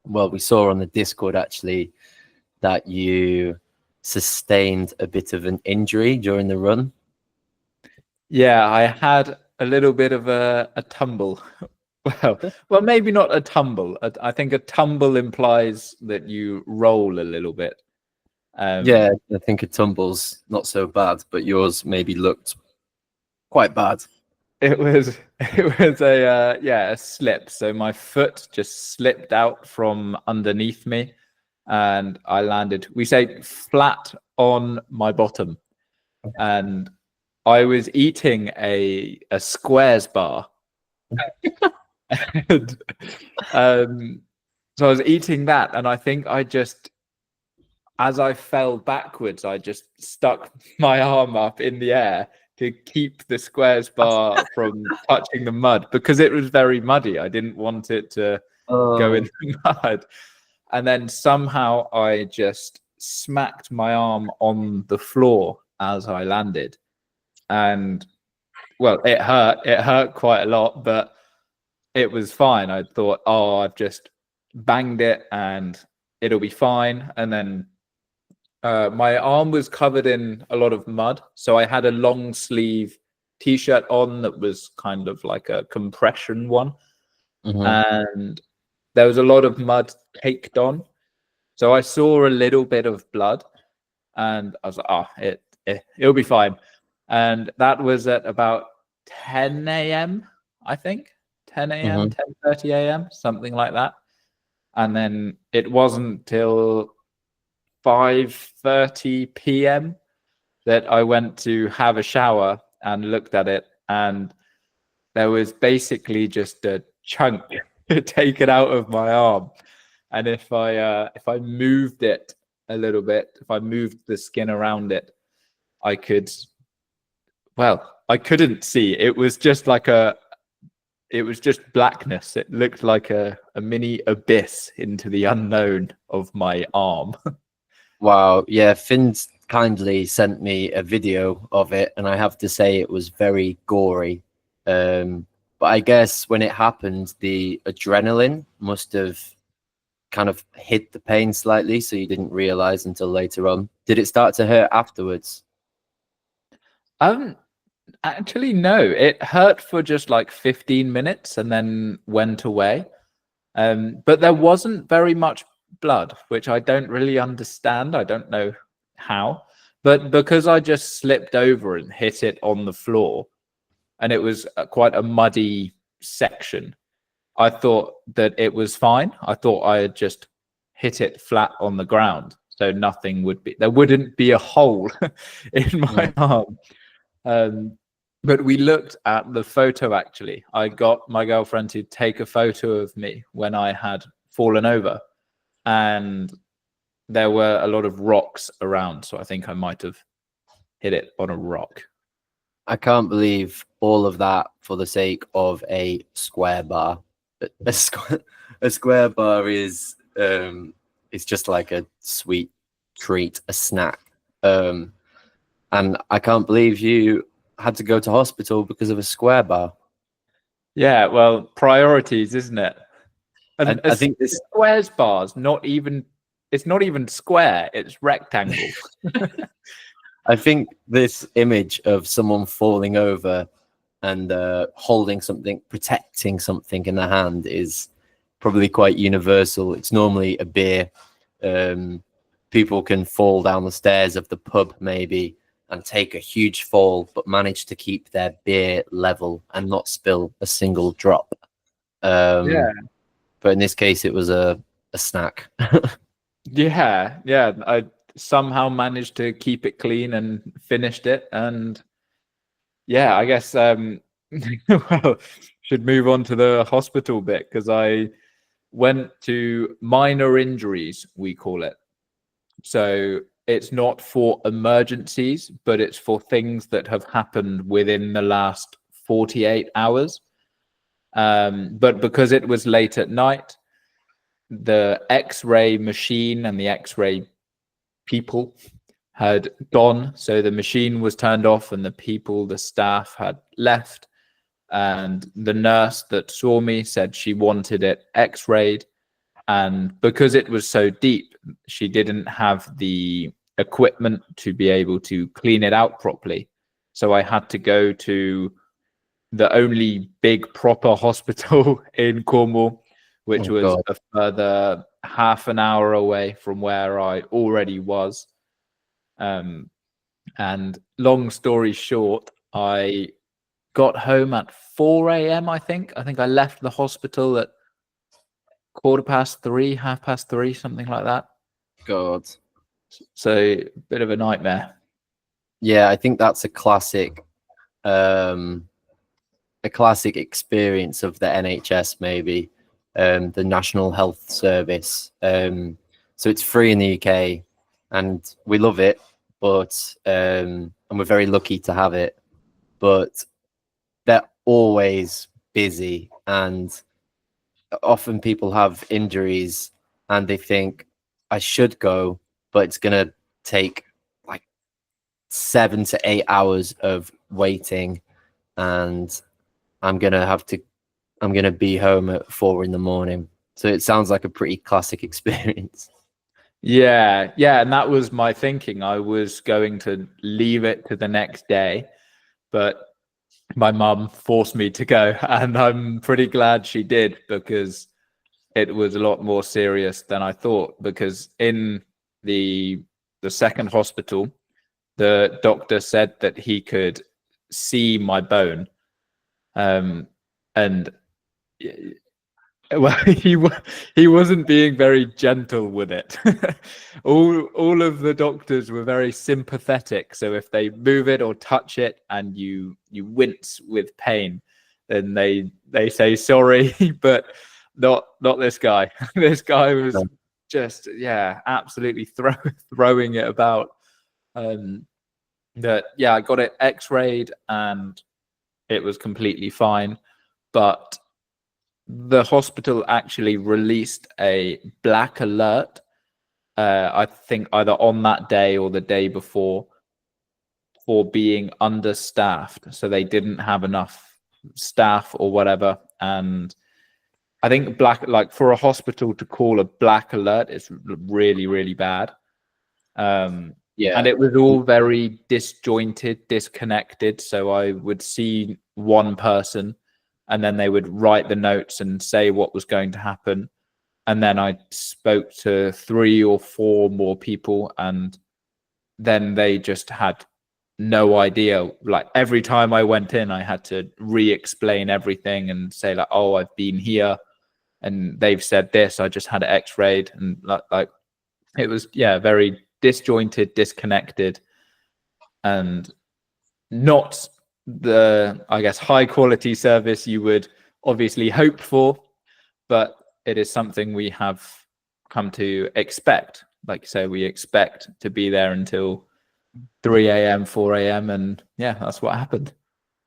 well, we saw on the Discord actually that you sustained a bit of an injury during the run. Yeah, I had a little bit of a tumble. Well, maybe not a tumble. I think a tumble implies that you roll a little bit. Yeah, I think a tumble's not so bad, but yours maybe looked quite bad. It was a slip. So my foot just slipped out from underneath me, and I landed, we say, flat on my bottom, and I was eating a squares bar. And, so I was eating that, and I think as I fell backwards, I just stuck my arm up in the air to keep the squares bar from touching the mud, because it was very muddy. I didn't want it to go in the mud. And then somehow I just smacked my arm on the floor as I landed. And well, it hurt quite a lot, but it was fine. I thought, oh, I've just banged it and it'll be fine. And then my arm was covered in a lot of mud, so I had a long sleeve t-shirt on that was kind of like a compression one. And there was a lot of mud caked on, so I saw a little bit of blood, and I was like, oh, it'll be fine. And that was at about 10 a.m. I think 10 a.m. 10:30 a.m., something like that. And then it wasn't till 5:30 p.m. that I went to have a shower and looked at it, and there was basically just a chunk taken out of my arm. And if I moved it a little bit, if I moved the skin around it, I couldn't see. It was just blackness. It looked like a mini abyss into the unknown of my arm. Wow. Yeah, Finn's kindly sent me a video of it, and I have to say it was very gory. But I guess when it happened, the adrenaline must have kind of hid the pain slightly, so you didn't realize until later on. Did it start to hurt afterwards? Actually, no. It hurt for just like 15 minutes and then went away. But there wasn't very much blood, which I don't really understand. I don't know how, but because I just slipped over and hit it on the floor, and it was quite a muddy section, I thought that it was fine. I thought I had just hit it flat on the ground, so there wouldn't be a hole in my arm. But we looked at the photo. Actually, I got my girlfriend to take a photo of me when I had fallen over, and there were a lot of rocks around, so I think I might have hit it on a rock. I can't believe all of that for the sake of a square bar. A square bar is just like a sweet treat, a snack. And I can't believe you had to go to hospital because of a square bar. Yeah, well, priorities, isn't it? And I think this squares bar's it's not even square, it's rectangle. I think this image of someone falling over and holding something, protecting something in the hand is probably quite universal. It's normally a beer. People can fall down the stairs of the pub maybe and take a huge fall, but manage to keep their beer level and not spill a single drop. Yeah. But in this case, it was a snack. Yeah. I somehow managed to keep it clean and finished it. And yeah, I guess well, should move on to the hospital bit, because I went to minor injuries, we call it. So it's not for emergencies, but it's for things that have happened within the last 48 hours. But because it was late at night, the X-ray machine and the X-ray people had gone. So the machine was turned off and the staff had left. And the nurse that saw me said she wanted it X-rayed. and because it was so deep, she didn't have the equipment to be able to clean it out properly. So I had to go to the only big proper hospital in Cornwall, which Oh, was God. a further half an hour away from where I already was. And long story short, I got home at 4 a.m. I think I left the hospital at 3:15, 3:30, something like that. God. So a bit of a nightmare. Yeah, I think that's a classic experience of the NHS, maybe, the National Health Service. So it's free in the UK, and we love it, but and we're very lucky to have it. But they're always busy, and often people have injuries, and they think I should go, but it's gonna take like 7 to 8 hours of waiting, and I'm gonna be home at 4 in the morning. So it sounds like a pretty classic experience. Yeah, and that was my thinking. I was going to leave it to the next day, but my mum forced me to go, and I'm pretty glad she did, because it was a lot more serious than I thought. Because in the second hospital, the doctor said that he could see my bone, and well, he wasn't being very gentle with it. all of the doctors were very sympathetic. So if they move it or touch it and you wince with pain, then they say sorry, but not this guy. This guy was just absolutely throwing it about. That I got it X-rayed and it was completely fine, but the hospital actually released a black alert, I think either on that day or the day before, for being understaffed. So they didn't have enough staff or whatever. And I think for a hospital to call a black alert is really, really bad. And it was all very disjointed, disconnected. So I would see one person, and then they would write the notes and say what was going to happen. And then I spoke to 3 or 4 more people, and then they just had no idea. Like every time I went in, I had to re-explain everything and say like, oh, I've been here and they've said this. I just had it X-rayed, and like it was very disjointed, disconnected, and not the, I guess, high quality service you would obviously hope for, but it is something we have come to expect. Like you say, we expect to be there until 3 a.m., 4 a.m., and that's what happened.